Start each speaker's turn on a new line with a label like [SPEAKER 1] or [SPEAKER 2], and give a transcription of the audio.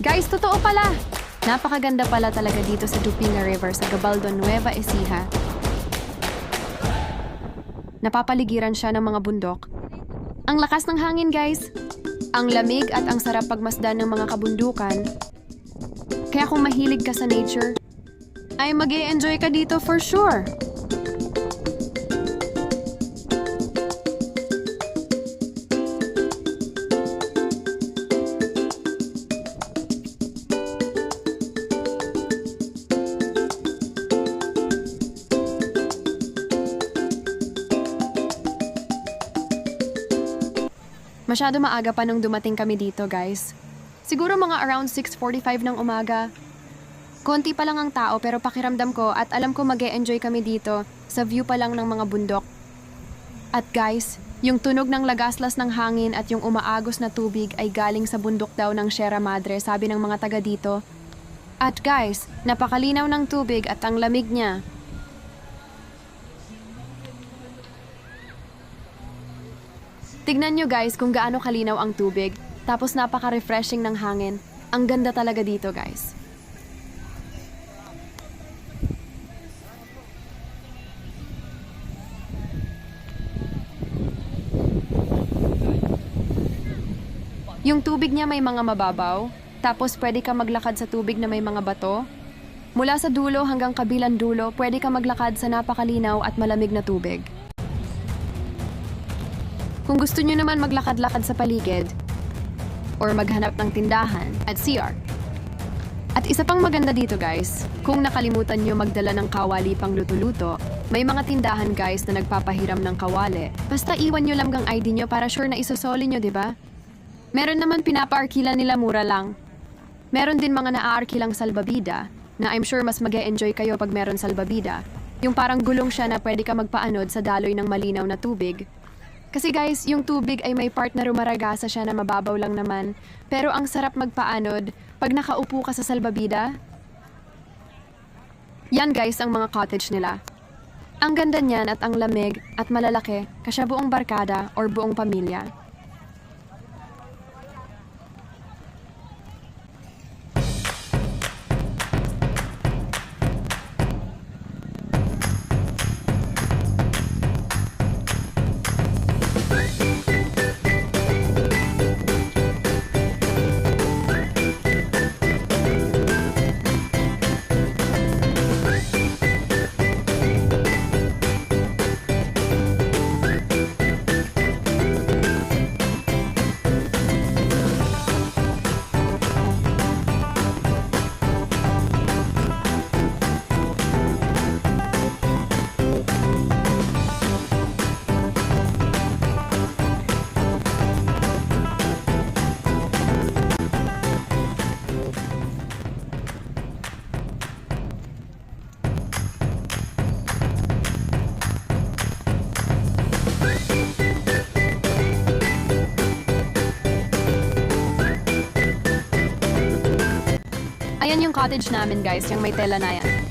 [SPEAKER 1] Guys, totoo pala! Napakaganda pala talaga dito sa Dupina River sa Gabaldon, Nueva Ecija. Napapaligiran siya ng mga bundok. Ang lakas ng hangin, guys! Ang lamig at ang sarap pagmasdan ng mga kabundukan. Kaya kung mahilig ka sa nature, ay mag-e-enjoy ka dito for sure! Masyado maaga pa nung dumating kami dito, guys. Siguro mga around 6:45 ng umaga. Konti pa lang ang tao pero pakiramdam ko at alam ko mag-e-enjoy kami dito sa view pa lang ng mga bundok. At guys, yung tunog ng lagaslas ng hangin at yung umaagos na tubig ay galing sa bundok daw ng Sierra Madre, sabi ng mga taga dito. At guys, napakalinaw ng tubig at ang lamig niya. Tignan nyo guys kung gaano kalinaw ang tubig, tapos napaka-refreshing ng hangin. Ang ganda talaga dito guys. Yung tubig niya may mga mababaw, tapos pwede ka maglakad sa tubig na may mga bato. Mula sa dulo hanggang kabilang dulo, pwede ka maglakad sa napakalinaw at malamig na tubig. Kung gusto nyo naman maglakad-lakad sa paligid or maghanap ng tindahan at CR. At isa pang maganda dito guys, kung nakalimutan nyo magdala ng kawali pang luto-luto, may mga tindahan guys na nagpapahiram ng kawali. Basta iwan nyo lang ang ID nyo para sure na isosoli nyo, diba? Meron naman pinapaarkila nila mura lang. Meron din mga naaarkilang salbabida na I'm sure mas mag-e-enjoy kayo pag meron salbabida. Yung parang gulong siya na pwede ka magpaanod sa daloy ng malinaw na tubig. Kasi guys, yung tubig ay may part na rumaragasa siya na mababaw lang naman. Pero ang sarap magpaanod pag nakaupo ka sa salbabida. Yan guys ang mga cottage nila. Ang ganda niyan at ang lamig at malalaki kasya buong barkada or buong pamilya. Ayan yung cottage namin guys, yung may tela na yan.